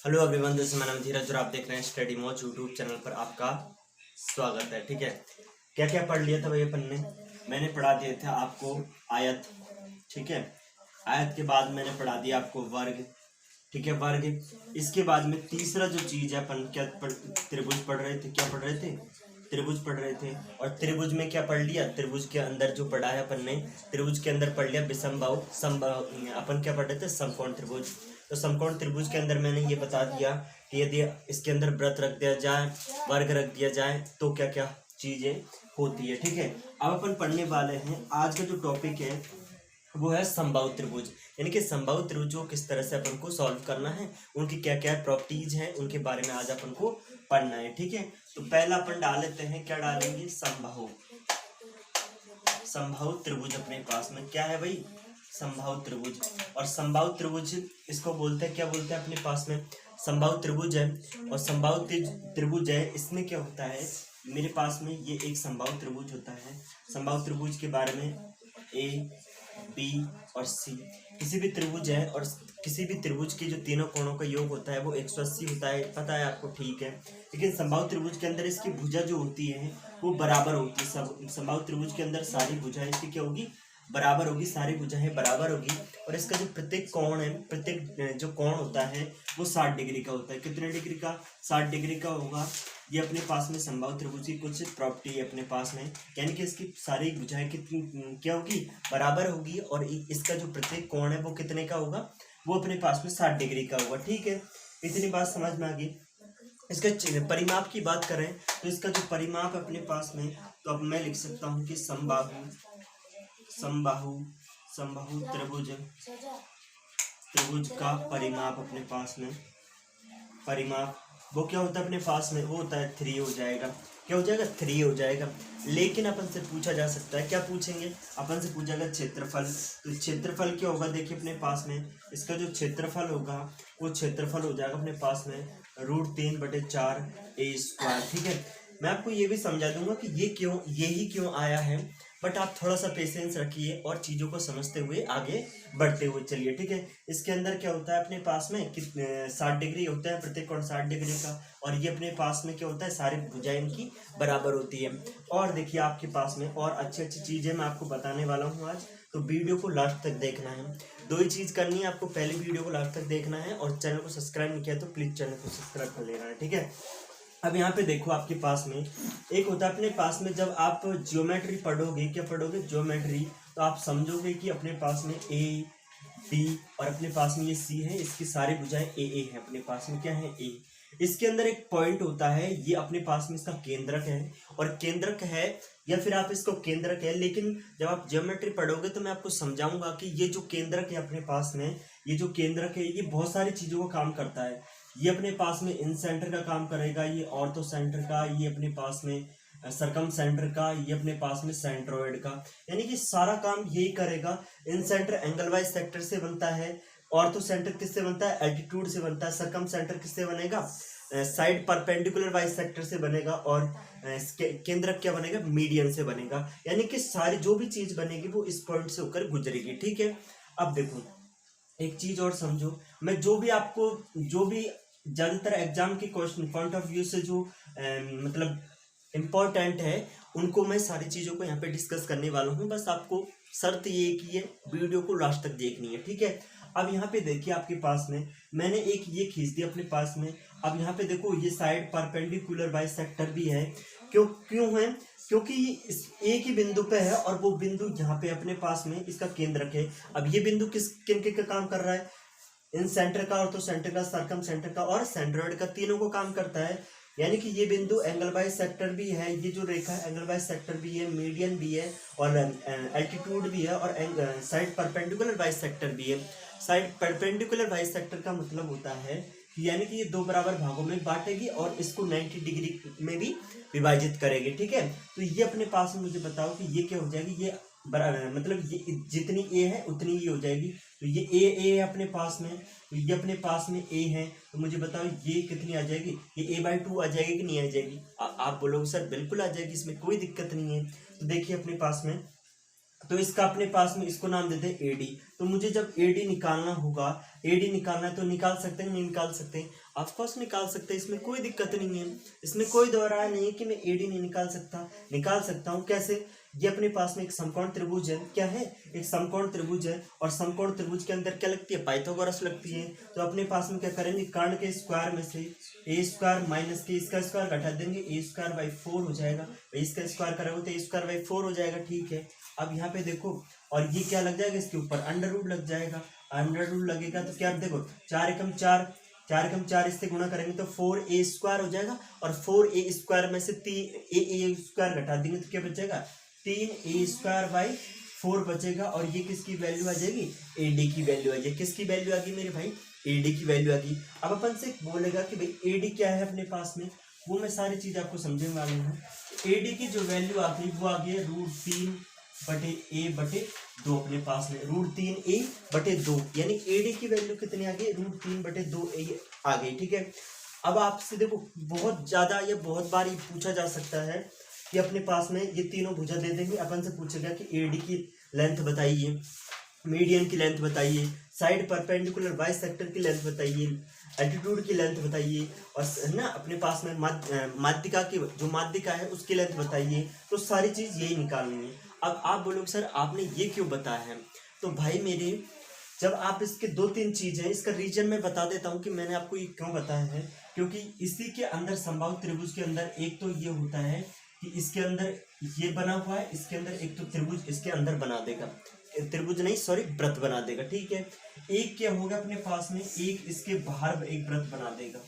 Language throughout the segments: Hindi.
Hello everyone, this is my नाम धीरज और आप देख रहे हैं स्टडी मोच यूट्यूब चैनल पर आपका स्वागत है। ठीक है, क्या क्या पढ़ लिया था भाई अपन ने? मैंने पढ़ा दिया था आपको आयत। ठीक है, आयत के बाद मैंने पढ़ा दिया आपको वर्ग। ठीक है, वर्ग। इसके बाद में तीसरा जो चीज है, अपन क्या त्रिभुज पढ़ रहे थे। क्या पढ़ रहे थे? त्रिभुज पढ़ रहे थे। और त्रिभुज में क्या पढ़ लिया? त्रिभुज के अंदर जो पढ़ा है अपन ने, त्रिभुज के अंदर पढ़ लिया विषमबाहु समबाहु। अपन क्या पढ़ रहे थे? समकोण त्रिभुज। तो समकोण त्रिभुज के अंदर मैंने ये बता दिया कि यदि इसके अंदर व्रत रख दिया जाए, वर्ग रख दिया जाए, तो क्या क्या चीजें होती है। ठीक है, अब अपन पढ़ने वाले हैं आज का जो टॉपिक है वो है समबाहु त्रिभुज। यानी कि समबाहु त्रिभुज को किस तरह से अपन को सॉल्व करना है, उनकी क्या क्या प्रॉपर्टीज हैं, उनके बारे में आज अपन को पढ़ना है। ठीक है, तो पहला अपन डाल लेते हैं, क्या डालेंगे? समबाहु। समबाहु त्रिभुज अपने पास में क्या है भाई? समबाहु त्रिभुज। और समबाहु त्रिभुज इसको बोलते हैं, क्या बोलते हैं अपने पास में? समबाहु त्रिभुज है। और समबाहु त्रिभुज है, इसमें क्या होता है मेरे पास में? ये एक समबाहु त्रिभुज होता है। समबाहु त्रिभुज के बारे में ए, बी और सी, किसी भी त्रिभुज है और किसी भी त्रिभुज के जो तीनों कोणों का योग होता है वो 180 होता है, पता है आपको? ठीक है, लेकिन समबाहु त्रिभुज के अंदर इसकी भुजा जो होती है वो बराबर होती है। सब समबाहु त्रिभुज के अंदर सारी भुजाएं इसकी क्या होगी? बराबर होगी। सारी भुजाएं बराबर होगी। और इसका जो प्रत्येक कोण है, प्रत्येक जो कोण होता है वो 60 डिग्री का होता है। कितने डिग्री का? 60 डिग्री का होगा। ये अपने पास में समबाहु त्रिभुज की कुछ प्रॉपर्टी है अपने पास में, यानी कि इसकी सारी भुजाएं कितनी क्या होगी? बराबर होगी। और इसका जो प्रत्येक कोण है वो कितने का होगा? वो अपने पास में 60 डिग्री का होगा। ठीक है, इतनी बात समझ में आ गई। इसका परिमाप की बात करें तो इसका जो परिमाप अपने पास में, तो अब मैं लिख सकता हूँ कि समबाहु समबाहु समबाहु त्रिभुज त्रिभुज का परिमाप अपने पास में, परिमाप वो क्या होता है अपने पास में? वो होता है 3 हो जाएगा। क्या हो जाएगा? 3 हो जाएगा। लेकिन अपन से पूछा जा सकता है, क्या पूछेंगे? अपन से पूछेगा क्षेत्रफल। तो क्षेत्रफल क्या होगा? देखिए अपने पास में इसका जो क्षेत्रफल होगा वो क्षेत्रफल हो जाएगा अपने पास में √3/4 a²। ठीक है, मैं आपको ये भी समझा दूंगा कि ये क्यों, यही क्यों आया है, बट आप थोड़ा सा पेशेंस रखिए और चीज़ों को समझते हुए आगे बढ़ते हुए चलिए। ठीक है, इसके अंदर क्या होता है अपने पास में? कितने 60 डिग्री होता है, प्रत्येक कोण 60 डिग्री का। और ये अपने पास में क्या होता है? सारी भुजाएं इनकी बराबर होती है। और देखिए आपके पास में और अच्छी अच्छी चीज़ें मैं आपको बताने वाला हूँ आज, तो वीडियो को लास्ट तक देखना है। 2 ही चीज़ करनी है आपको, पहले वीडियो को लास्ट तक देखना है और चैनल को सब्सक्राइब नहीं किया तो प्लीज़ चैनल को सब्सक्राइब कर लेना है। ठीक है, अब यहाँ पे देखो आपके पास में एक होता है अपने पास में, जब आप ज्योमेट्री पढ़ोगे, क्या पढ़ोगे? ज्योमेट्री, तो आप समझोगे कि अपने पास में ए, बी और अपने पास में ये सी है, इसकी सारी भुजाएं ए है। अपने पास में क्या है? ए। इसके अंदर एक पॉइंट होता है, ये अपने पास में इसका केंद्रक है। और केंद्रक है या फिर आप इसको केंद्रक है, लेकिन जब आप ज्योमेट्री पढ़ोगे तो मैं आपको समझाऊंगा कि ये जो केंद्रक है अपने पास में, ये जो केंद्रक है ये बहुत सारी चीजों का काम करता है। ये अपने पास में इन सेंटर का काम करेगा, ये ऑर्थो सेंटर का, ये अपने पास में सरकम सेंटर का, ये अपने पास में सेंट्रोइड का, यानी कि सारा काम यही करेगा। इन सेंटर एंगल वाइज सेक्टर से बनता है, ऑर्थो सेंटर किससे बनता है? एल्टीट्यूड से बनता है। सरकम सेंटर किससे बनेगा? साइड परपेंडिकुलर वाइज सेक्टर से बनेगा। और केंद्रक क्या बनेगा? मीडियन से बनेगा। यानी कि सारी जो भी चीज बनेगी वो इस पॉइंट से होकर गुजरेगी। ठीक है, अब देखो एक चीज और समझो, मैं जो भी आपको, जो भी ज्यादातर एग्जाम के क्वेश्चन पॉइंट ऑफ व्यू से जो मतलब इम्पोर्टेंट है, उनको मैं सारी चीज़ों को यहाँ पे डिस्कस करने वाला हूँ। बस आपको शर्त ये कि ये वीडियो को लास्ट तक देखनी है। ठीक है, अब यहाँ पे देखिए आपके पास में मैंने एक ये खींच दिया अपने पास में। अब यहाँ पे देखो ये साइड परपेंडिकुलर बाइसेक्टर भी है। क्यों है? क्योंकि इस एक ही बिंदु पे है और वो बिंदु यहाँ पे अपने पास में इसका केंद्रक है। अब ये बिंदु किन का काम कर रहा है? इन सेंटर का, ऑर्थो सेंटर का, सरकम सेंटर का और सेंट्रोइड का, तीनों को काम करता है। यानी कि ये बिंदु एंगल बाय सेक्टर भी है, ये जो रेखा है एंगल बाय सेक्टर भी है, मीडियन भी है और एल्टीट्यूड भी है और साइड परपेंडिकुलर बाय सेक्टर भी है। साइड परपेंडिकुलर बाय सेक्टर का मतलब होता है कि यानी कि ये 2 बराबर भागों में बांटेगी और इसको 90 डिग्री में भी विभाजित करेगी। ठीक है, तो ये अपने पास में मुझे बताओ कि ये क्या हो जाएगी? ये बराबर मतलब ये जितनी ए है उतनी ही हो जाएगी। तो ये ए है अपने पास में, तो ये अपने पास में ए है, तो मुझे बताओ ये कितनी आ जाएगी? ये a/2 आ जाएगी कि नहीं आ जाएगी? आप बोलोगे सर बिल्कुल आ जाएगी, इसमें कोई दिक्कत नहीं है। तो देखिए अपने पास में तो इसका अपने पास में इसको नाम देते हैं एडी। तो मुझे जब एडी निकालना होगा, एडी निकालना है तो निकाल सकते हैं, नहीं निकाल सकते हैं? ऑफकोर्स निकाल सकते हैं, इसमें कोई दिक्कत नहीं है, इसमें कोई दो राय नहीं है कि मैं एडी नहीं निकाल सकता। निकाल सकता हूँ कैसे? ये अपने पास में एक समकोण त्रिभुज है, क्या है? एक समकोण त्रिभुज है, और समकोण त्रिभुज के अंदर क्या लगती है? पाइथागोरस लगती है। तो अपने पास में क्या करेंगे, कर्ण के स्क्वायर में से ए स्क्वायर माइनस के इसका स्क्वायर घटा देंगे, ए स्क्वायर बाई 4 हो जाएगा। इसका स्क्वायर करोगे तो ए स्क्वायर बाई 4 हो जाएगा, ठीक है। अब यहाँ पे देखो, और ये क्या लग जाएगा इसके ऊपर? अंडर रूट लग जाएगा। अंडर रूट लगेगा तो क्या, देखो 4 एकम 4, 4 एकम 4 इससे गुणा करेंगे तो 4a स्क्वायर हो जाएगा, और 4a स्क्वायर में से 3a स्क्वायर घटा देंगे तो क्या बचेगा? 3a स्क्वायर बाई 4 बचेगा, और ये किसकी वैल्यू आ जाएगी? एडी की वैल्यू आ जाएगी। किसकी वैल्यू आ गई मेरे भाई? एडी की वैल्यू आ गई। अब अपन से बोलेगा कि भाई एडी क्या है अपने पास में, वो मैं सारी चीज आपको समझने वाली हूँ। एडी की जो वैल्यू आ गई वो आ गई है √3/a/2 अपने पास में, √3a/2, यानी एडी की वैल्यू कितनी आ गई? √3/2a आ गई, ठीक है। अब आपसे देखो बहुत ज्यादा या बहुत बार ये पूछा जा सकता है कि अपने पास में ये तीनों भुजा दे देंगे, अपन से पूछेगा कि एडी की लेंथ बताइए, मीडियन की लेंथ बताइए, साइड परपेंडिकुलर बाइसेक्टर की लेंथ बताइए, एल्टीट्यूड की लेंथ बताइए, और है ना अपने पास में माध्यिका की, जो माध्यिका है उसकी लेंथ बताइए। तो सारी चीज यही निकालनी है। अब आप बोलोगे सर आपने ये क्यों बताया है? तो भाई मेरे, जब आप इसके 2-3 चीज है, इसका रीजन मैं बता देता हूँ कि मैंने आपको ये क्यों बताया है। क्योंकि इसी के अंदर समबाहु त्रिभुज के अंदर एक तो ये होता है कि इसके अंदर ये बना हुआ है, इसके अंदर एक तो त्रिभुज इसके अंदर बना देगा, त्रिभुज नहीं सॉरी व्रत बना देगा, ठीक है। एक क्या होगा अपने पास में, एक इसके बाहर एक व्रत बना देगा।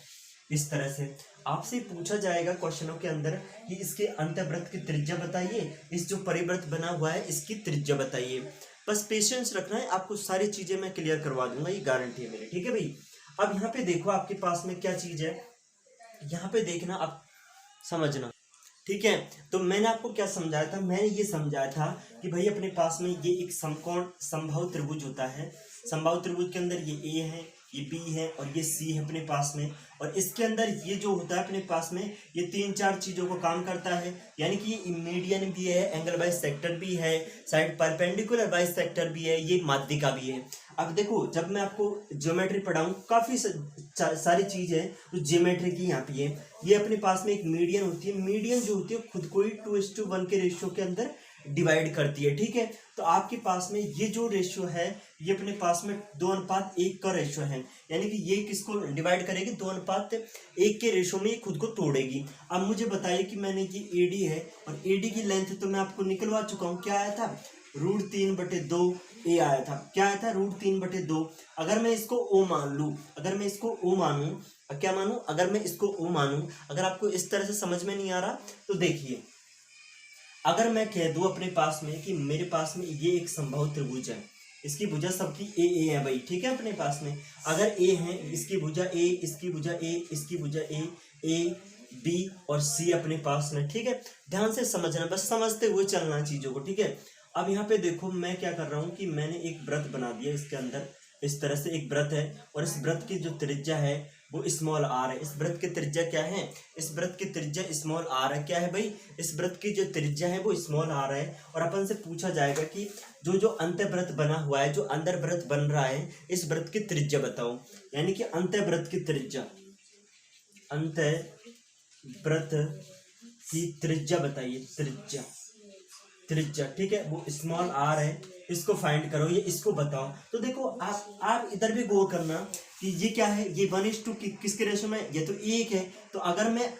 इस तरह से आपसे पूछा जाएगा क्वेश्चनों के अंदर कि इसके अंतःव्रत की त्रिज्या बताइए, इस जो परिव्रत बना हुआ है इसकी त्रिज्या बताइए। बस पेशेंस रखना है, आपको सारी चीजें मैं क्लियर करवा दूंगा, ये गारंटी है मेरी, ठीक है भाई। अब यहाँ पे देखो आपके पास में क्या चीज है, यहाँ पे देखना, आप समझना, ठीक है। तो मैंने आपको क्या समझाया था? मैंने ये समझाया था कि भाई अपने पास में ये एक समकोण समबाहु त्रिभुज होता है। समबाहु त्रिभुज के अंदर ये ए है, ये बी है और ये सी है अपने पास में, और इसके अंदर ये जो होता है अपने पास में ये 3-4 चीजों को काम करता है, यानी कि ये मीडियन भी है, एंगल बाइसेक्टर भी है, साइड परपेंडिकुलर बाइसेक्टर भी है, ये माध्यिका भी है। अब देखो जब मैं आपको ज्योमेट्री पढ़ाऊं, काफी सारी चीज है जो ज्योमेट्री की यहाँ पे है। ये अपने पास में एक मीडियन होती है, मीडियन जो होती है खुद को ही 2:1 के रेशियो के अंदर डिवाइड करती है, ठीक है। तो आपके पास में ये जो रेशियो है ये अपने पास में 2:1 का रेशियो है, यानी कि ये किसको डिवाइड करेगी? 2:1 के रेशियो में ये खुद को तोड़ेगी। अब मुझे बताइए कि मैंने ये एडी है, और एडी की लेंथ तो मैं आपको निकलवा चुका हूँ, क्या आया था? √3/2 आया था। क्या आया था? √3/2। अगर मैं इसको ओ मान लूँ, अगर मैं इसको ओ मानूं, क्या मानूं? अगर मैं इसको ओ मानूं, अगर आपको इस तरह से समझ में नहीं आ रहा तो देखिए, अगर मैं कह दूं अपने पास में कि मेरे पास में ये एक समबाहु त्रिभुज है, इसकी भुजा सबकी ए है भाई, ठीक है। अपने पास में अगर ए है, इसकी भुजा ए, इसकी भुजा ए, इसकी भुजा ए बी और सी अपने पास में, ठीक है। ध्यान से समझना, बस समझते हुए चलना चीजों को, ठीक है। अब यहाँ पे देखो मैं क्या कर रहा हूँ कि मैंने एक व्रत बना दिया, इसके अंदर इस तरह से एक व्रत है, और इस व्रत की जो त्रिज्या है वो स्मॉल आर है। इस व्रत की त्रिज्या क्या है? इस व्रत की त्रिज्या स्मॉल आर है। क्या है भाई? इस व्रत की जो त्रिज्या है वो स्मॉल आर है, और अपन से पूछा जाएगा कि जो अंतःव्रत बना हुआ है, जो अंदर व्रत बन रहा है, इस व्रत की त्रिज्या बताओ, यानी कि अंतःव्रत की त्रिज्या, अंतःव्रत की त्रिज्या बताइए, त्रिज्या, ठीक है। वो स्मॉल आर है, इसको फाइंड करो, ये इसको बताओ। तो देखो आप इधर भी गौर करना कि ये क्या है, ये 1:2 किसके रेशो में? ये तो 1 है। तो अगर मैं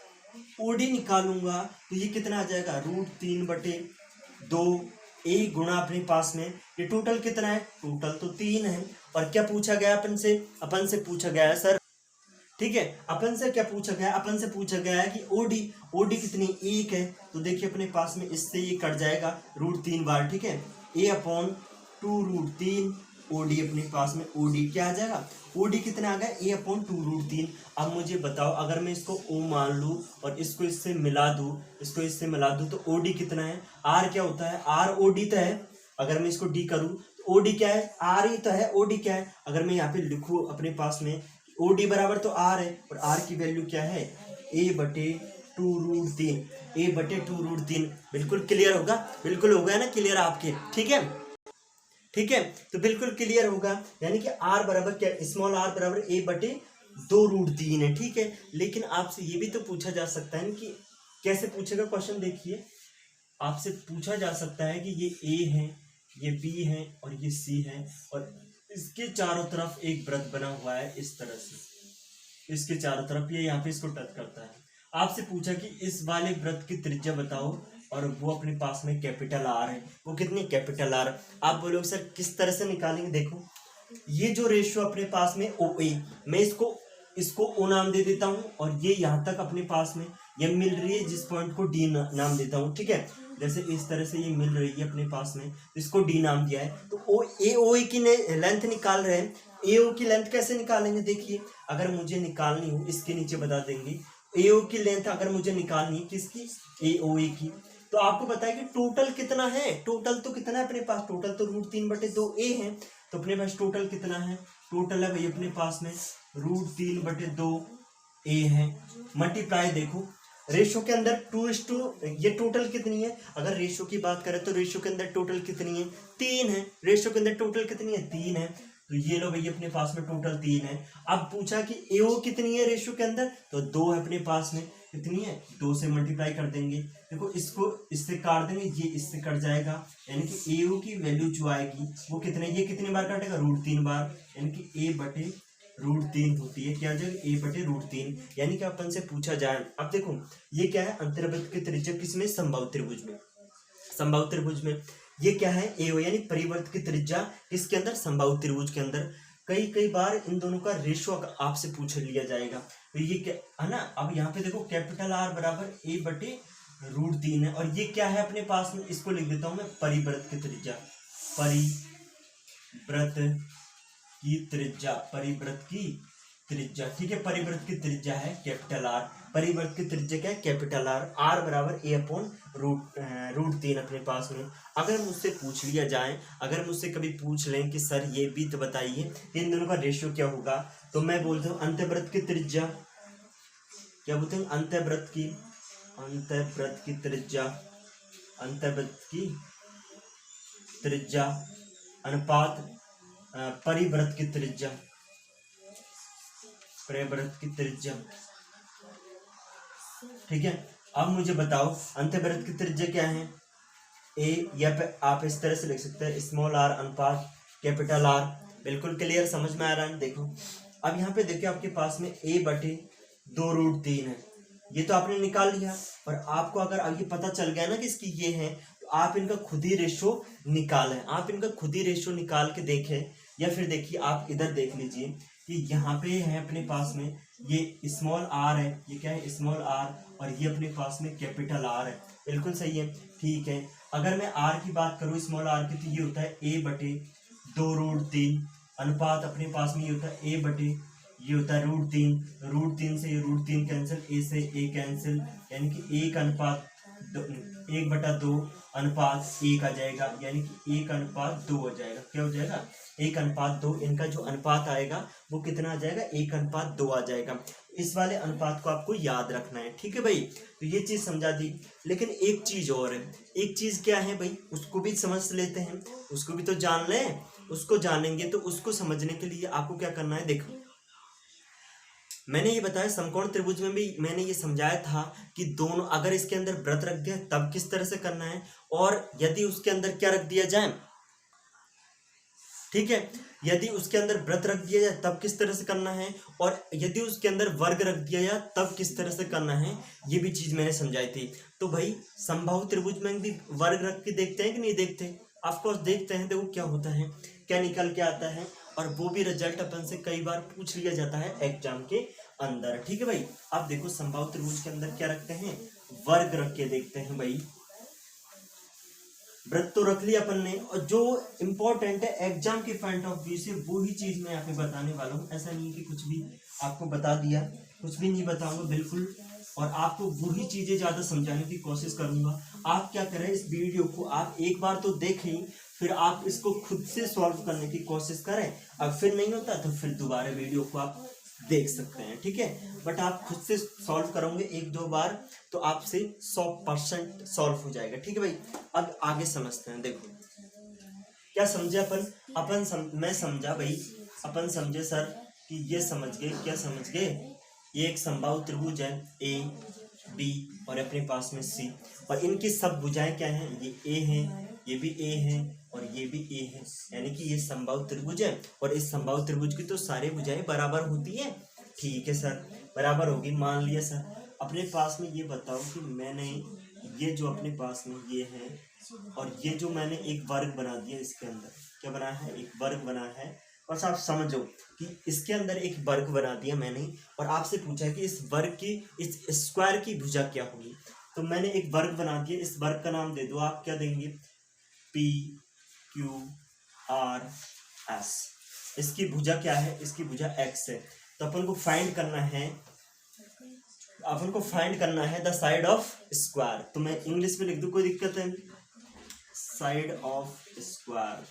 ओडी निकालूंगा तो ये कितना आ जाएगा? √3/2 ए गुणा अपने पास में ये टोटल कितना है? टोटल तो 3 है। और क्या पूछा गया अपन से पूछा गया है सर, ठीक है, अपन से क्या पूछा गया? अपन से पूछा गया है कि ओडी कितनी? 1 है। तो देखिए अपने पास में इससे ये कट जाएगा √3 बार, ठीक है। a/2√3 ओडी अपने पास में, ओडी क्या आ जाएगा? ओडी कितना आ गया? a/2√3। अब मुझे बताओ, अगर मैं इसको ओ मान लूँ और इसको इससे मिला दूँ, तो ओडी कितना है? आर क्या होता है? आर ओडी तो है। अगर मैं इसको डी करूँ तो ओडी क्या है? आर ही तो है। ओडी क्या है? अगर मैं यहाँ पे लिखूँ अपने पास में ओडी बराबर तो आर है, और आर की वैल्यू क्या है? a/2 2√3, a/2√3। बिल्कुल क्लियर होगा, बिल्कुल हो गया ना क्लियर आपके, ठीक है, ठीक है, तो बिल्कुल क्लियर होगा। यानी कि r बराबर क्या, स्मॉल r बराबर a/2√3 है, ठीक है। लेकिन आपसे ये भी तो पूछा जा सकता है कि कैसे पूछेगा क्वेश्चन, देखिए आपसे पूछा जा सकता है कि ये a है, ये b है और ये c है, और इसके चारों तरफ एक वृत्त बना हुआ है इस तरह से, इसके चारों तरफ ये यहाँ पे इसको टच करता है। आपसे पूछा कि इस वाले वृत्त की त्रिज्या बताओ, और वो अपने पास में कैपिटल आर है, वो कितनी कैपिटल आर। आप बोलोगे सर किस तरह से निकालेंगे, देखो ये जो रेशियो अपने पास में ओ ए, मैं इसको ओ नाम दे देता हूँ, और ये यहाँ तक अपने पास में ये मिल रही है जिस पॉइंट को डी नाम देता हूँ, ठीक है। जैसे इस तरह से ये मिल रही है अपने पास में, इसको डी नाम दिया है, तो ओ ए की लेंथ निकाल रहे हैं। ए ओ की लेंथ कैसे निकालेंगे, देखिए अगर मुझे निकालनी हो, इसके नीचे बता देंगे, ए ओ की लेंथ अगर मुझे निकालनी है किसकी, ए ओ ए की, तो आपको पता है कि टोटल कितना है, टोटल तो कितना है अपने पास, टोटल तो √3/2 है, तो अपने पास टोटल कितना है, टोटल है भाई अपने पास में √3/2 है। मल्टीप्लाई देखो रेशो के अंदर 2:, ये टोटल कितनी है, अगर रेशो की बात करें तो रेशो के अंदर टोटल कितनी है, 3 है। रेशो के अंदर टोटल कितनी है, 3 है, तो ये लो भाई अपने पास में टोटल 3 है। अब पूछा कि एओ कितनी है रेशो के अंदर, तो 2 है अपने पास में, कितनी है, 2 से मल्टीप्लाई कर देंगे, देखो इसको इससे काट देंगे, ये इससे कट जाएगा, यानी कि एओ की वैल्यू जो आएगी वो कितने, ये कितनी बार कटेगा, √3 बार, यानी कि a/√3 होती है, क्या जगह a/√3, यानी कि अपन से पूछा जाए। अब देखो ये क्या है, अंतर्वृत्त की त्रिज्या किसमें, समबाहु त्रिभुज में, समबाहु त्रिभुज में ये क्या है, एओ यानी परिवर्त की त्रिज्या किसके अंदर, समबाहु त्रिभुज के अंदर। कई बार इन दोनों का रेशो आपसे पूछ लिया जाएगा, तो ये क्या है ना। अब यहाँ पे देखो कैपिटल आर बराबर a/√3 है, और ये क्या है अपने पास में, इसको लिख देता हूं मैं परिव्रत की त्रिज्या, परिव्रत की त्रिज्या, परिव्रत की त्रिज्या, ठीक है, परिव्रत की त्रिज्या है कैपिटल आर, परिव्रत की त्रिज्या क्या है, कैपिटल आर, आर बराबर a/√3 अपने पास में। अगर मुझसे पूछ लिया जाए, अगर मुझसे कभी पूछ लें कि सर ये भी तो बताइए इन दोनों का रेशियो क्या होगा, तो मैं बोलता हूँ अंतर्वृत्त की त्रिज्या, क्या बोलते हैं, अंतर्वृत्त की त्रिज्या, अंतर्वृत्त की त्रिज्या अनुपात परिव्रत की त्रिज्या, परिव्रत की त्रिज्या, ठीक है। अब मुझे बताओ अंतर्वृत्त की त्रिज्या क्या है, ए, या आप इस तरह से लिख सकते हैं स्मॉल आर अनुपात कैपिटल आर, बिल्कुल क्लियर, समझ में आ रहा है। देखो अब यहाँ पे देखिए आपके पास में a/2√3 है, ये तो आपने निकाल लिया, और आपको अगर आगे पता चल गया ना कि इसकी ये है, तो आप इनका खुद ही रेशो निकालें, आप इनका खुद ही रेशो निकाल के देखें, या फिर देखिए आप इधर देख लीजिए कि यहाँ पे है अपने पास में ये स्मॉल आर है, ये क्या है स्मॉल आर, और ये अपने पास में कैपिटल आर है, बिल्कुल सही है, ठीक है। अगर मैं आर की बात करूँ स्मॉल आर की, तो ये होता है a/2√3 अनुपात अपने पास में ये होता है ये होता है √3 से ये √3 कैंसिल, a से a कैंसिल, यानी कि 1/2 अनुपात 1 आ जाएगा, यानी कि 1/2 हो जाएगा, क्या हो जाएगा 1/2, इनका जो अनुपात आएगा वो कितना आ जाएगा 1/2 आ जाएगा। इस वाले अनुपात को आपको याद रखना है, ठीक है भाई। तो ये चीज समझा दी, लेकिन एक चीज और है, एक चीज क्या है भाई, उसको भी समझ लेते हैं, उसको भी तो जान लें। उसको जानेंगे तो उसको समझने के लिए आपको क्या करना है, देखो मैंने ये बताया समकोण त्रिभुज में भी मैंने ये समझाया था कि दोनों अगर इसके अंदर वृत्त रख दिया तब किस तरह से करना है, और यदि उसके अंदर क्या रख दिया जाए, ठीक है, यदि उसके अंदर वृत्त रख दिया जाए तब किस तरह से करना है, और यदि उसके अंदर वर्ग रख दिया जाए तब किस तरह से करना है, ये भी चीज मैंने समझाई थी। तो भाई समबाहु त्रिभुज में भी वर्ग रख के देखते हैं कि नहीं देखते, ऑफकोर्स देखते हैं। देखो क्या होता है, क्या निकल के आता है, और वो भी रिजल्ट अपन से कई बार पूछ लिया जाता है एग्जाम के अंदर, ठीक है भाई। अब देखो समबाहु त्रिभुज के अंदर क्या रखते हैं, वर्ग रख के देखते हैं भाई। वृत्त तो रख लिया अपन ने, और जो इम्पोर्टेंट है एग्जाम के पॉइंट ऑफ व्यू से वो ही चीज मैं यहाँ पे बताने वाला हूँ। ऐसा नहीं कि कुछ भी आपको बता दिया, कुछ भी नहीं बताऊंगा बिल्कुल, और आपको वही चीजें ज्यादा समझाने की कोशिश करूंगा। आप क्या करें, इस वीडियो को आप एक बार तो देखें, फिर आप इसको खुद से सॉल्व करने की कोशिश करें। अब फिर नहीं होता तो फिर दोबारा वीडियो को आप देख सकते हैं, ठीक है। बट आप खुद से सॉल्व करोगे एक दो बार तो आपसे 100% सॉल्व हो जाएगा, ठीक है भाई। अब आगे समझते हैं। देखो क्या समझे मैं समझा भाई, अपन समझे सर कि ये समझ गए, क्या समझ गए, ये एक समबाहु त्रिभुज है ए बी और अपने पास में सी, और इनकी सब भुजाएं क्या हैं, ये ए हैं, ये भी ए हैं और ये भी ए है, यानी कि ये समबाहु त्रिभुज है। और इस समबाहु त्रिभुज की तो सारी भुजाएं बराबर होती है, ठीक है सर, बराबर होगी, मान लिया सर। अपने पास में ये बताओ कि मैंने ये जो अपने पास में ये है और ये जो मैंने एक वर्ग बना दिया, इसके अंदर क्या बना है, एक वर्ग बना है। बस आप समझो कि इसके अंदर एक वर्ग बना दिया मैंने, और आपसे पूछा कि इस वर्ग की, इस स्क्वायर की भुजा क्या होगी। तो मैंने एक वर्ग बना दिया, इस वर्ग का नाम दे दो आप, क्या देंगे, पी क्यू आर एस। इसकी भुजा क्या है, इसकी भुजा एक्स है। तो अपन को फाइंड करना है द साइड ऑफ स्क्वायर। तो मैं इंग्लिश में लिख दूं, कोई दिक्कत है, साइड ऑफ स्क्वायर,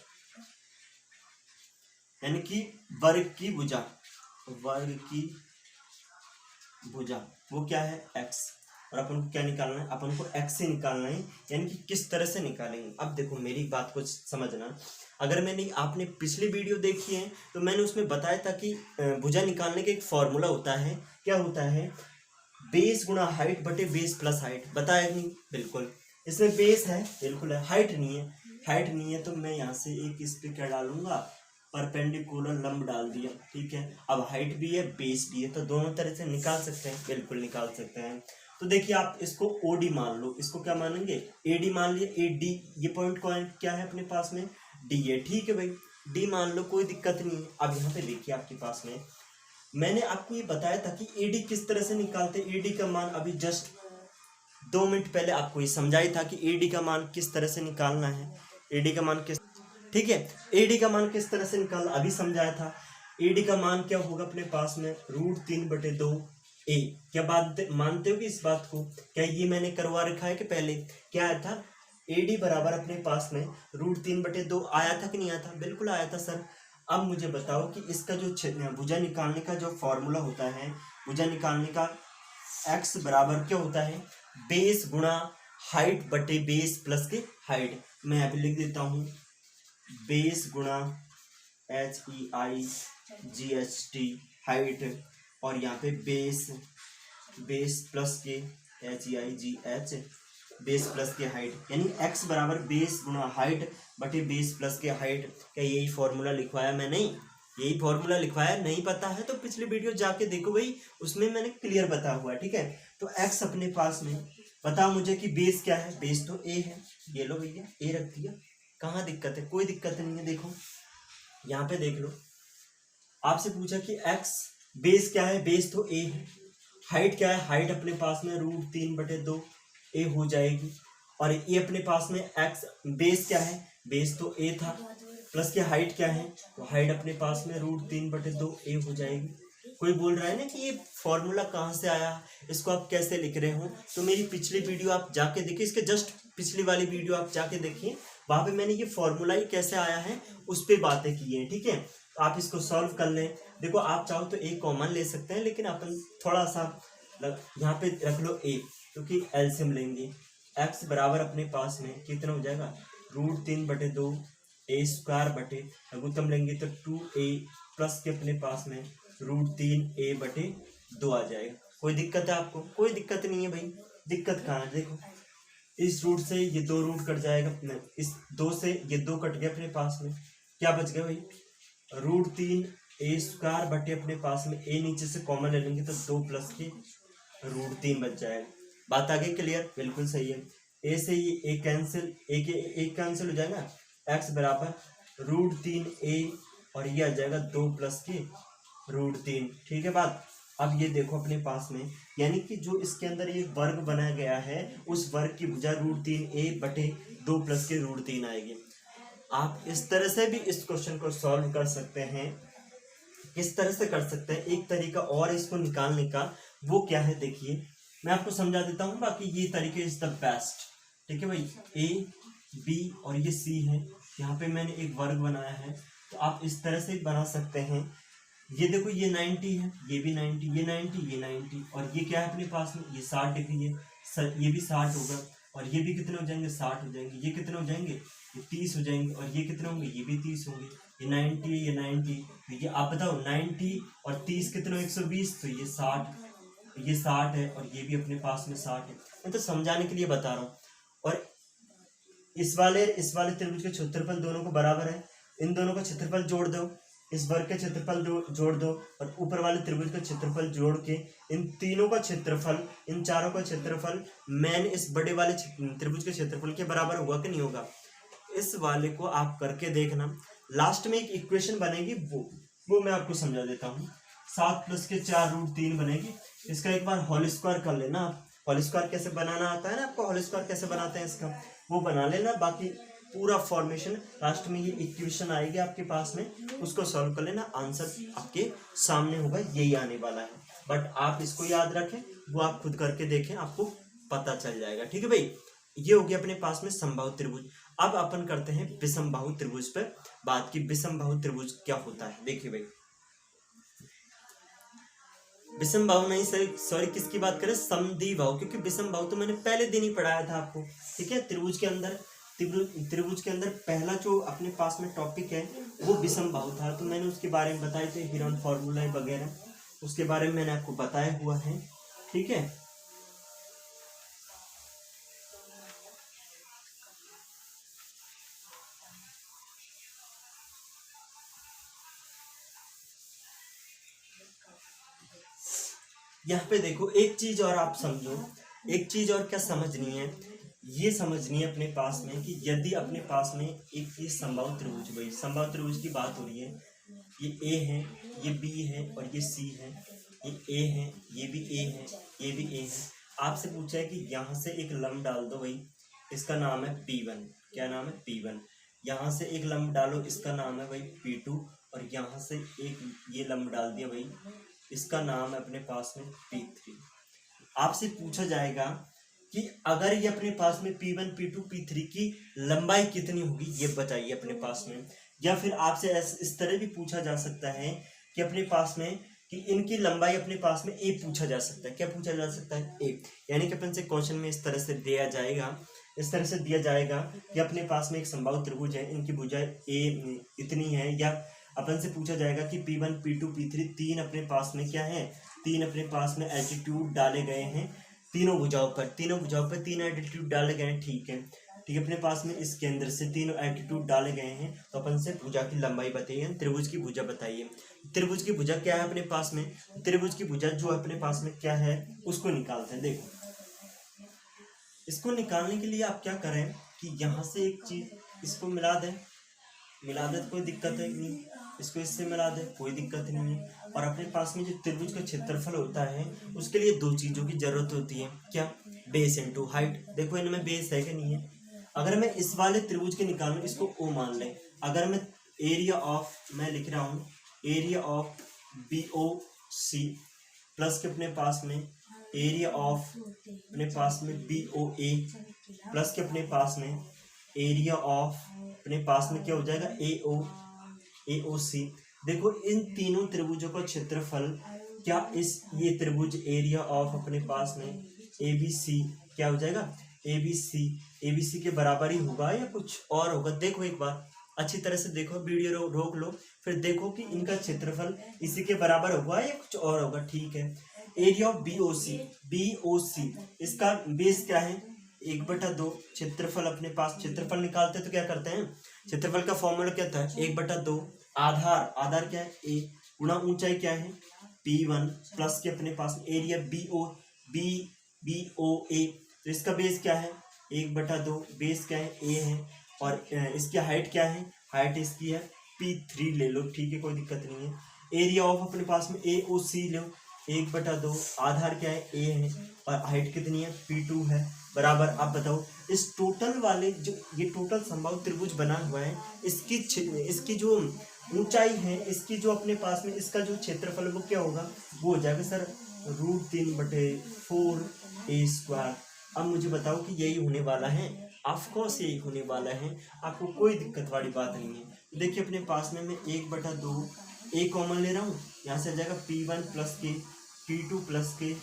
यानी कि वर्ग की भुजा, वो क्या है, एक्स। और अपन को क्या निकालना है, अपन को एक्स से निकालना है, यानी कि किस तरह से निकालेंगे। अब देखो मेरी बात को समझना, अगर मैंने आपने पिछली वीडियो देखी है तो मैंने उसमें बताया था कि भुजा निकालने का एक फॉर्मूला होता है, क्या होता है, बेस गुणा हाइट बटे बेस प्लस हाइट, बताया नहीं, बिल्कुल। इसमें बेस है, बिल्कुल है, हाइट नहीं है, तो मैं यहाँ से एक इस पे क्या डालूंगा, परपेंडिकुलर लंब डाल दिया, ठीक है। अब हाइट भी है बेस भी है, तो दोनों तरह से निकाल सकते हैं, बिल्कुल निकाल सकते हैं। तो देखिए आप इसको ओडी मान लो, इसको क्या मानेंगे, एडी मान लिया, एडी, ये पॉइंट क्या है अपने पास में, डी है, ठीक है भाई, डी मान लो, कोई दिक्कत नहीं है। अब यहाँ पे देखिए आपके पास में मैंने आपको ये बताया था कि एडी किस तरह से निकालते, एडी का मान अभी जस्ट 2 मिनट पहले आपको ये समझाई था कि एडी का मान किस तरह से निकालना है, एडी का मान किस, ठीक है, एडी का मान किस तरह से निकालना अभी समझाया था। एडी का मान क्या होगा अपने पास में, √3/2 ए। क्या बात मानते हो कि इस बात को, क्या ये मैंने करवा रखा है कि पहले क्या आया था, एडी बराबर अपने पास में √3/2 आया था कि नहीं आया था, बिल्कुल आया था सर। अब मुझे बताओ कि इसका जो भुजा निकालने का जो फॉर्मूला होता है, भुजा निकालने का एक्स बराबर क्या होता है, बेस गुणा हाइट बटे बेस प्लस के हाइट। मैं अभी लिख देता हूँ, बेस गुणा HEIGHT हाइट, और यहाँ पे बेस प्लस के HEIGH बेस प्लस के हाइट, यानी x बराबर बेस गुणा हाइट बटे बेस प्लस के हाइट। क्या यही फॉर्मूला लिखवाया मैंने, यही फॉर्मूला लिखवाया, नहीं पता है तो पिछली वीडियो जाके देखो भाई, उसमें मैंने क्लियर बताया हुआ है, ठीक है। तो x अपने पास में, बताओ मुझे कि बेस क्या है, बेस तो a है, ये लो भैया a रख दिया, कहाँ दिक्कत है, कोई दिक्कत नहीं है। देखो यहाँ पे देख लो, आपसे पूछा कि x बेस क्या है, बेस तो a है, हाइट क्या है, हाइट अपने पास में √3/2 ए हो जाएगी, और ये अपने पास में x बेस क्या है, बेस तो a था, प्लस की हाइट क्या है, तो हाइट अपने पास में √3/2 ए हो जाएगी। कोई बोल रहा है ना कि ये फॉर्मूला कहाँ से आया, इसको आप कैसे लिख रहे हो, तो मेरी पिछली वीडियो आप जाके देखिए, इसके जस्ट पिछली वाली वीडियो आप जाके देखिए, वहां पे मैंने ये फॉर्मूला ही कैसे आया है उस पर बातें की है, ठीक है। तो आप इसको सॉल्व कर लें। देखो आप चाहो तो ए कॉमन ले सकते हैं, लेकिन अपन थोड़ा सा यहाँ पे रख लो ए, क्योंकि एलसीएम लेंगे। एक्स बराबर अपने पास में कितना हो जाएगा, √3/2 ए स्क्वायर बटे लघुत्तम लेंगे तो 2a प्लस के अपने पास में √3a/2 आ जाएगा। कोई दिक्कत है आपको, कोई दिक्कत नहीं है भाई, दिक्कत कहाँ है, देखो इस रूट से ये 2 रूट कट जाएगा, इस 2 से ये 2 कट गया, अपने पास में क्या बच गया भाई, √3a² बटे अपने पास में a नीचे से कॉमन ले लेंगे तो 2 प्लस के √3 बच जाएगा। बात आगे क्लियर, बिल्कुल सही है। a से ये a कैंसिल, एक कैंसिल हो जाएगा, x बराबर √3a और ये आ जाएगा 2 प्लस के √3, ठीक है बात। अब ये देखो अपने पास में, यानी कि जो इसके अंदर ये वर्ग बनाया गया है उस वर्ग की भुजा √3a/2 प्लस के √3 आएगी। आप इस तरह से भी इस क्वेश्चन को सॉल्व कर सकते हैं। किस तरह से कर सकते हैं, एक तरीका और इसको निकालने का, वो क्या है देखिए, मैं आपको समझा देता हूँ, बाकी ये तरीके इज द बेस्ट, ठीक है भाई। ए बी और ये सी है, यहाँ पे मैंने एक वर्ग बनाया है, तो आप इस तरह से बना सकते हैं ये देखो ये 90 है, ये भी 90, ये 90, ये 90, और ये क्या है अपने पास में, ये 60 डिग्री है, ये भी 60 होगा, और ये भी कितने हो जाएंगे, 60 हो जाएंगे, ये कितने हो जाएंगे, ये 30 हो जाएंगे, और ये कितने होंगे, ये भी 30 होंगे, ये 90 है, ये 90, तो ये आप बताओ 90 और 30 कितने, 120, तो ये 60, ये 60 है, और ये भी अपने पास में 60 है। मैं तो समझाने के लिए बता रहा हूँ। और इस वाले त्रिभुज के क्षेत्रफल दोनों को बराबर है, इन दोनों का क्षेत्रफल जोड़ दो, इस वर्ग का क्षेत्रफल जोड़ दो, और ऊपर वाले त्रिभुज का क्षेत्रफल जोड़ के इन तीनों का क्षेत्रफल, इन चारों का क्षेत्रफल मैन इस बड़े वाले त्रिभुज के क्षेत्रफल के बराबर होगा कि नहीं होगा। इस वाले को आप करके देखना, लास्ट में एक इक्वेशन बनेगी, वो मैं आपको समझा देता हूँ। 7 + के 4√3 बनेगी। इसका एक बार होल स्क्वायर कर लेना। होल स्क्वायर कैसे बनाना आता है ना आपको, होल स्क्वायर कैसे बनाते हैं इसका, वो बना लेना। बाकी पूरा फॉर्मेशन लास्ट में ये इक्वेशन आएगी आपके पास में, उसको सॉल्व कर लेना, आंसर आपके सामने होगा, यही आने वाला है। बट आप इसको याद रखें, वो आप खुद करके देखें, आपको पता चल जाएगा। ठीक है भाई, ये हो गया अपने पास में समबाहु त्रिभुज। अब अपन करते हैं विषमबाहु त्रिभुज पर बात की। विषमबाहु त्रिभुज क्या होता है, देखिए भाई, विषमबाहु नहीं, सॉरी किसकी बात करें, समद्विबाहु, क्योंकि विषमबाहु तो मैंने पहले दिन ही पढ़ाया था आपको। ठीक है, त्रिभुज के अंदर पहला जो अपने पास में टॉपिक है वो विषमबाहु था, तो मैंने उसके बारे में बताए थे, हीरोन फॉर्मूला वगैरह, उसके बारे में मैंने आपको बताया हुआ है। ठीक है, यहाँ पे देखो एक चीज और आप समझो, एक चीज और क्या समझनी है, ये समझनी है अपने पास में कि यदि अपने पास में एक ये समबाहु त्रिभुज, भाई समबाहु त्रिभुज की बात हो रही है, ये ए है, ये बी है, और ये सी है, ये ए है, ये भी ए है, ये भी ए है। आपसे पूछा है कि यहाँ से एक लंब डाल दो भाई, इसका नाम है P1। क्या नाम है, P1। यहाँ से एक लंब डालो, इसका नाम है भाई P2, और यहाँ से एक ये लंब डाल दिया भाई, इसका नाम है अपने पास में P3। आपसे पूछा जाएगा कि अगर ये अपने पास में P1, P2, P3 की लंबाई कितनी होगी, ये बताइए अपने पास में। या फिर आपसे इस तरह भी पूछा जा सकता है कि अपने पास में कि इनकी लंबाई अपने पास में ए पूछा जा सकता है। क्या पूछा जा सकता है, ए। यानी कि अपन से क्वेश्चन में इस तरह से दिया जाएगा, इस तरह से दिया जाएगा कि अपने पास में एक समबाहु त्रिभुज है, इनकी भुजाएं ए इतनी है, या अपन से पूछा जाएगा कि P1, P2, P3 तीन अपने पास में क्या है, तीन अपने पास में एल्टीट्यूड डाले गए हैं, तीनों भुजाओं पर तीन एल्टीट्यूड डाले गए हैं। ठीक है, ठीक है, अपने पास में इस केंद्र से तीनों एल्टीट्यूड डाले गए हैं, तो अपन से भुजा की लंबाई बताइए, त्रिभुज की भुजा बताइए। त्रिभुज की भुजा क्या है अपने पास में, त्रिभुज की भुजा जो अपने पास में क्या है उसको निकालते हैं। देखो, इसको निकालने के लिए आप क्या करें कि यहाँ से एक चीज इसको मिला दें, तो कोई दिक्कत है नहीं, इसको इससे मिला दे, कोई दिक्कत नहीं है। और अपने पास में जो त्रिभुज का क्षेत्रफल होता है उसके लिए दो चीजों की जरूरत होती है, क्या, बेस इनटू हाइट। देखो इनमें बेस है कि नहीं है। अगर मैं इस वाले त्रिभुज के निकालूं, इसको ओ मान लें, अगर मैं एरिया ऑफ, मैं लिख रहा हूँ एरिया ऑफ BOC प्लस के अपने पास में एरिया ऑफ अपने पास में BOA प्लस के अपने पास में एरिया ऑफ अपने पास में क्या हो जाएगा, AOC। देखो इन तीनों त्रिभुजों का क्षेत्रफल क्या, ये त्रिभुज एरिया ऑफ अपने पास में ABC क्या हो जाएगा, ABC के बराबर ही होगा या कुछ और होगा। देखो एक बार अच्छी तरह से देखो, वीडियो रोक लो, फिर देखो कि इनका क्षेत्रफल इसी के बराबर होगा या कुछ और होगा। ठीक है, एरिया ऑफ BOC इसका बेस क्या है, 1/2। क्षेत्रफल अपने पास, क्षेत्रफल निकालते तो क्या करते हैं, क्षेत्रफल का फॉर्मूला क्या था, 1/2। आधार क्या है, A गुणा ऊंचाई क्या है P1 प्लस के अपने पास एरिया BOA, तो इसका बेस क्या है 1/2, बेस क्या है A है, और इसकी हाइट क्या है, हाइट इसकी है P3 ले लो। ठीक है, कोई दिक्कत नहीं है। एरिया ऑफ अपने पास में AOC लो, 1/2, आधार क्या है A है, और हाइट कितनी है P2 है, बराबर। आप बताओ इस टोटल वाले जो ये टोटल समबाहु त्रिभुज बना हुआ है, इसकी जो ऊंचाई है, इसकी जो अपने पास में इसका जो क्षेत्रफल वो क्या होगा, वो हो जाएगा सर √3/4A²। अब मुझे बताओ कि यही होने वाला है, ऑफकोर्स यही होने वाला है, आपको कोई दिक्कत वाली बात नहीं है। देखिए अपने पास में मैं 1/2 ए कॉमन ले रहा हूँ, यहाँ से आ जाएगा P1 प्लस के P2 प्लस के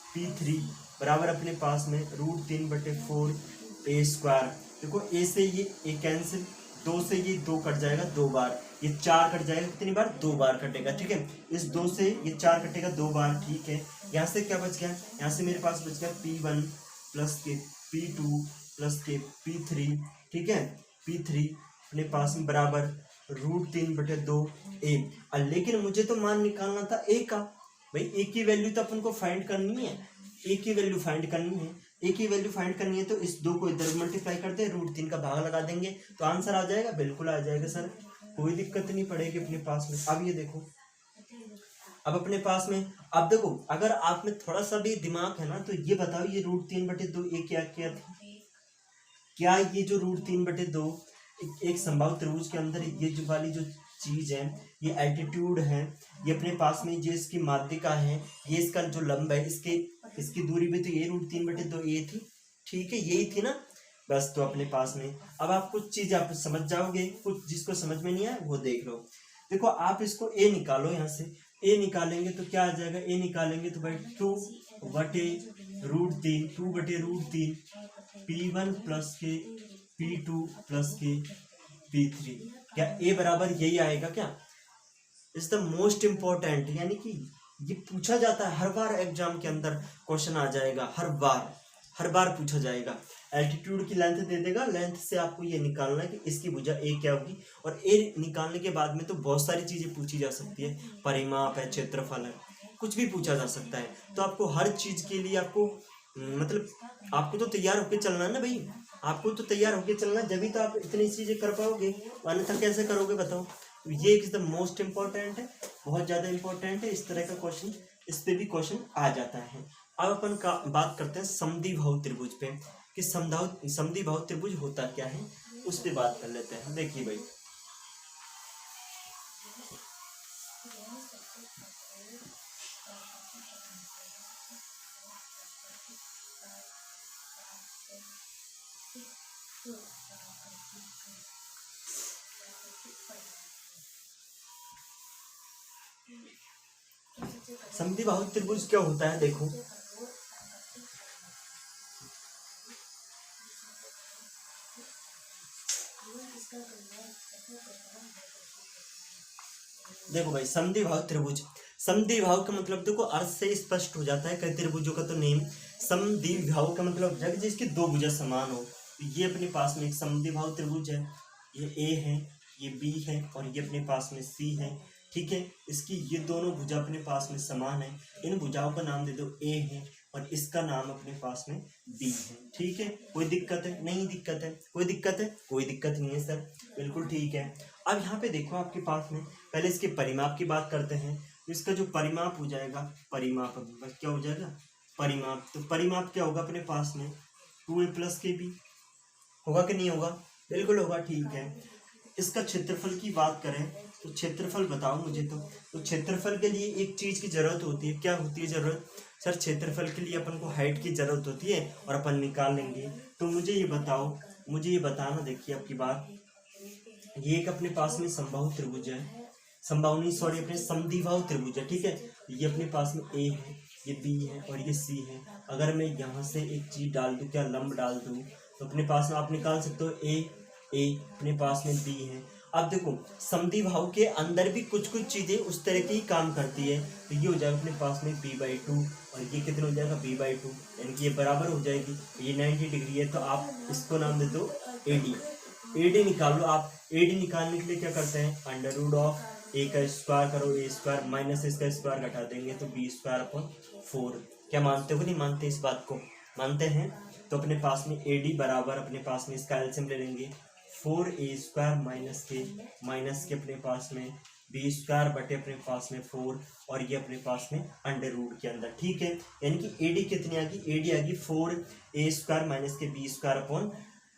P3 बराबर अपने पास में √3/4 ए स्क्वायर। देखो ए से ये ए कैंसिल, 2 से ये 2 कट जाएगा 2 बार, ये 4 कट जाएगा कितनी बार, 2 बार कटेगा, ठीक है। इस 2 से ये 4 कटेगा 2 बार, ठीक है। यहाँ से क्या बच गया, यहाँ से मेरे पास बच गया P1 प्लस के P2 प्लस के P3, ठीक है। P3 अपने पास में बराबर √3/2 ए। लेकिन मुझे तो मान निकालना था ए का, भाई ए की वैल्यू तो अपन को फाइंड करनी है, ए की वैल्यू फाइंड करनी है, ए की वैल्यू फाइंड करनी है। तो इस 2 को इधर मल्टीप्लाई करते हैं, √3 का भाग लगा देंगे तो आंसर आ जाएगा, बिल्कुल आ जाएगा सर, कोई दिक्कत नहीं पड़ेगी अपने पास में। अब ये देखो, अब अपने पास में, अब देखो अगर आप में थोड़ा सा भी दिमाग है ना तो ये बताओ, ये √3/2 ये क्या क्या था, क्या ये जो √3/2 एक समबाहु त्रिभुज के अंदर ये जो वाली जो चीज है, ये एल्टीट्यूड है, ये अपने पास में जो इसकी माध्यिका है, ये इसका जो लंब है, इसकी दूरी भी तो ये √3/2 ये थी, ठीक है, यही थी ना, बस। तो अपने पास में अब आप कुछ चीज आप समझ जाओगे, कुछ जिसको समझ में नहीं आया वो देख लो। देखो आप इसको ए निकालो, यहाँ से ए निकालेंगे तो क्या आ जाएगा, ए निकालेंगे तो भाई 2/√3 P1 प्लस के P2 प्लस के P3, क्या ए बराबर यही आएगा क्या। इज द मोस्ट इम्पोर्टेंट, यानी कि ये पूछा जाता है हर बार एग्जाम के अंदर, क्वेश्चन आ जाएगा हर बार पूछा जाएगा। एल्टीट्यूड की लेंथ दे देगा, लेंथ से आपको ये निकालना है कि इसकी भुजा ए क्या होगी, और ए निकालने के बाद में तो बहुत सारी चीजें पूछी जा सकती है, परिमाप है, क्षेत्रफल है, कुछ भी पूछा जा सकता है। तो आपको हर चीज के लिए आपको मतलब आपको तो तैयार होके चलना है ना भाई, आपको तो तैयार होके चलना, जब तो आप इतनी चीजें कर पाओगे, अन्यथा कैसे करोगे बताओ। ये इज द मोस्ट इम्पोर्टेंट है, बहुत ज्यादा इम्पोर्टेंट है, इस तरह का क्वेश्चन, इस पे भी क्वेश्चन आ जाता है। अब अपन का बात करते हैं समद्विबाहु त्रिभुज पे, कि समद्विबाहु त्रिभुज होता क्या है, उस पे बात कर लेते हैं। देखिए भाई, समद्विबाहु त्रिभुज क्या होता है, देखो देखो भाई, समद्विबाहु त्रिभुज, समद्विबाहु का मतलब देखो अर्थ से स्पष्ट हो जाता है, कई त्रिभुजों का तो नेम। समद्विबाहु का मतलब है जिसकी 2 भुजा समान हो। ये अपने पास में एक समद्विबाहु त्रिभुज है, ये ए है, ये बी है, और ये अपने पास में सी है, ठीक है। इसकी ये दोनों भुजा अपने पास में समान है, इन भुजाओं का नाम दे दो ए है, और इसका नाम अपने पास में बी है, ठीक है। कोई दिक्कत है, नहीं दिक्कत है, कोई दिक्कत है, कोई दिक्कत नहीं है सर, बिल्कुल ठीक है। अब यहाँ पे देखो आपके पास में, पहले इसके परिमाप की बात करते हैं। तो इसका जो परिमाप हो जाएगा, परिमाप क्या हो जाएगा, परिमाप, तो परिमाप क्या होगा अपने पास में 2a प्लस के बी होगा कि नहीं होगा, बिल्कुल होगा, ठीक है। इसका क्षेत्रफल की बात करें तो क्षेत्रफल बताओ मुझे, तो क्षेत्रफल के लिए एक चीज की जरूरत होती है, क्या होती है जरूरत सर, क्षेत्रफल के लिए अपन को हाइट की जरूरत होती है, और अपन निकाल लेंगे। तो मुझे ये बताओ, मुझे ये बताना, देखिए आपकी बात, ये एक अपने पास में समबाहु त्रिभुज है, समबाहु नहीं सॉरी अपने समद्विबाहु त्रिभुज है, ठीक है। ये अपने पास में ए है, ये बी है, और ये सी है। अगर मैं यहाँ से एक चीज डाल दूं, क्या लंब डाल दूं, तो अपने पास में आप निकाल सकते हो ए अपने पास में बी है। अब देखो समद्विबाहु के अंदर भी कुछ कुछ चीजें उस तरह की काम करती है, तो ये हो जाएगा अपने पास में b/2, और ये कितना हो जाएगा b/2, यानी कि ये बराबर हो जाएगी, ये 90 डिग्री है, तो आप इसको नाम दे दो AD निकालो। आप AD निकालने के लिए क्या करते हैं, √a का स्क्वायर करो, a स्क्वायर माइनस इसका स्क्वायर घटा देंगे तो b²/4। क्या मानते हो कि नहीं मानते, इस बात को मानते हैं। तो अपने पास में AD बराबर अपने पास में इसका एलसीएम ले लेंगे, 4a² माइनस के अपने पास में b² बटे अपने पास में 4, और ये अपने पास में √ के अंदर, ठीक है। यानी कि AD कितनी आ गई, AD आ गई 4a² माइनस के b²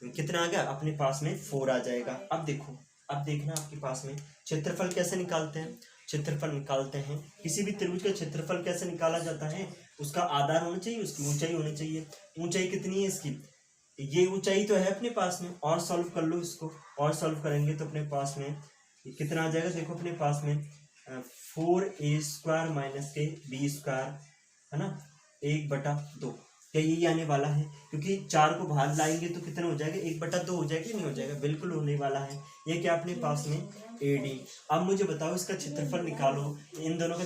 कितना आ गया अपने पास में 4 आ जाएगा। अब देखो, अब देखना आपके पास में क्षेत्रफल कैसे निकालते हैं, क्षेत्रफल निकालते हैं, किसी भी त्रिभुज का क्षेत्रफल कैसे निकाला जाता है, उसका आधार होना चाहिए, उसकी ऊंचाई होनी चाहिए। ऊंचाई कितनी है इसकी, ये ऊंचाई तो है अपने पास में, और सॉल्व कर लो इसको, और सॉल्व करेंगे तो अपने पास में कितना आ जाएगा, देखो अपने पास में 4a² माइनस के b², है ना, 1/2। क्या यही आने वाला है? क्योंकि 4 को बाहर लाएंगे तो कितना हो जाएगा, 1/2 हो जाएगा, नहीं हो जाएगा, बिल्कुल होने वाला है। ये क्या अपने पास में AD। अब मुझे बताओ इसका क्षेत्रफल निकालो, इन दोनों का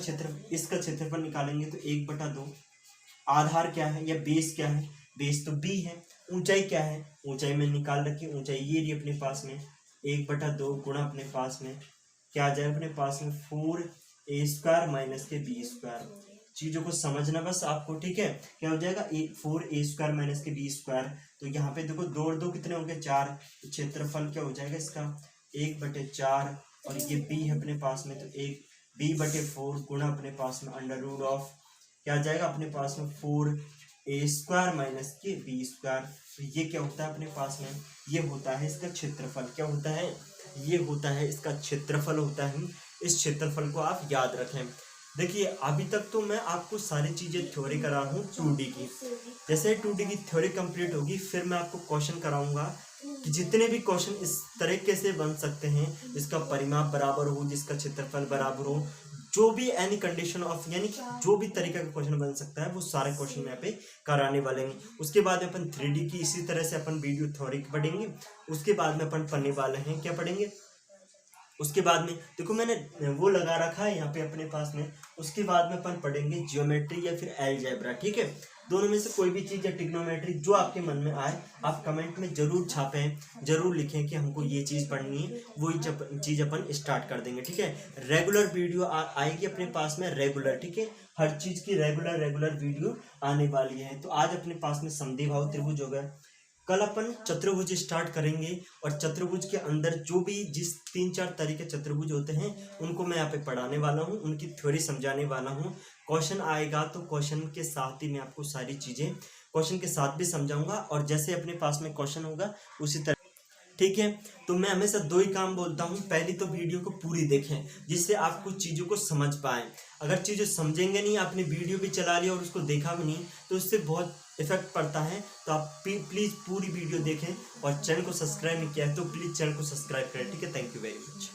इसका क्षेत्रफल निकालेंगे तो 1/2। आधार क्या है या बेस क्या है? बेस तो b है। ऊंचाई क्या है? ऊंचाई में निकाल रखी, ऊंचाई ये रही अपने पास में 1/2 गुणा अपने पास में क्या आ जाएगा अपने पास में 4a² माइनस के b²। चीजों को समझना बस आपको, ठीक है। क्या हो जाएगा 4a² माइनस के b²। तो यहाँ पे देखो 2 और 2 कितने होंगे 4। तो क्षेत्रफल क्या हो जाएगा इसका 1/4, और ये b है अपने पास में तो 1b/4 गुणा अपने पास में √ क्या आ जाएगा अपने पास में 4a² माइनस के b²। तो ये क्या होता है अपने पास में, ये होता है इसका क्षेत्रफल। क्या होता है? ये होता है इसका क्षेत्रफल होता है। इस क्षेत्रफल को आप याद रखें। देखिए अभी तक तो मैं आपको सारी चीजें थ्योरी करा रहा हूँ 2D की। जैसे 2D की थ्योरी कंप्लीट होगी फिर मैं आपको क्वेश्चन कराऊंगा कि जितने भी क्वेश्चन इस तरीके से बन सकते हैं, जिसका परिमाप बराबर हो, जिसका क्षेत्रफल बराबर हो, जो भी एनी कंडीशन ऑफ, यानी कि जो भी तरीका का क्वेश्चन बन सकता है वो सारे क्वेश्चन यहाँ पे कराने वाले हैं। उसके बाद में अपन 3D की इसी तरह से अपन वीडियो थ्योरी पढ़ेंगे। उसके बाद में अपन पढ़ने वाले हैं, क्या पढ़ेंगे उसके बाद में, देखो मैंने वो लगा रखा है यहाँ पे अपने पास में। उसके बाद में अपन पढ़ेंगे जियोमेट्री या फिर अलजेब्रा, ठीक है। दोनों में से कोई भी चीज या ट्रिग्नोमेट्री जो आपके मन में आए आप कमेंट में जरूर छापें, जरूर लिखें कि हमको ये चीज पढ़नी है, वही चीज अपन स्टार्ट कर देंगे, ठीक है। रेगुलर वीडियो आएगी अपने पास में, रेगुलर, ठीक है। हर चीज की रेगुलर वीडियो आने वाली है। तो आज अपने पास में समद्विबाहु त्रिभुज हो गया। कल अपन चतुर्भुज स्टार्ट करेंगे, और चतुर्भुज के अंदर जो भी जिस 3-4 तरह के चतुर्भुज होते हैं उनको मैं यहाँ पे पढ़ाने वाला हूँ, उनकी थ्योरी समझाने वाला हूँ। क्वेश्चन आएगा तो क्वेश्चन के साथ ही मैं आपको सारी चीजें क्वेश्चन के साथ भी समझाऊंगा, और जैसे अपने पास में क्वेश्चन होगा उसी तरह, ठीक है। तो मैं हमेशा 2 ही काम बोलता हूँ, पहली तो वीडियो को पूरी देखें जिससे आप कुछ चीज़ों को समझ पाएं। अगर चीज़ें समझेंगे नहीं, आपने वीडियो भी चला लिया और उसको देखा भी नहीं, तो उससे बहुत इफेक्ट पड़ता है। तो आप प्लीज़ पूरी वीडियो देखें, और चैनल को सब्सक्राइब नहीं किया है तो प्लीज़ चैनल को सब्सक्राइब करें, ठीक है। Thank you very much.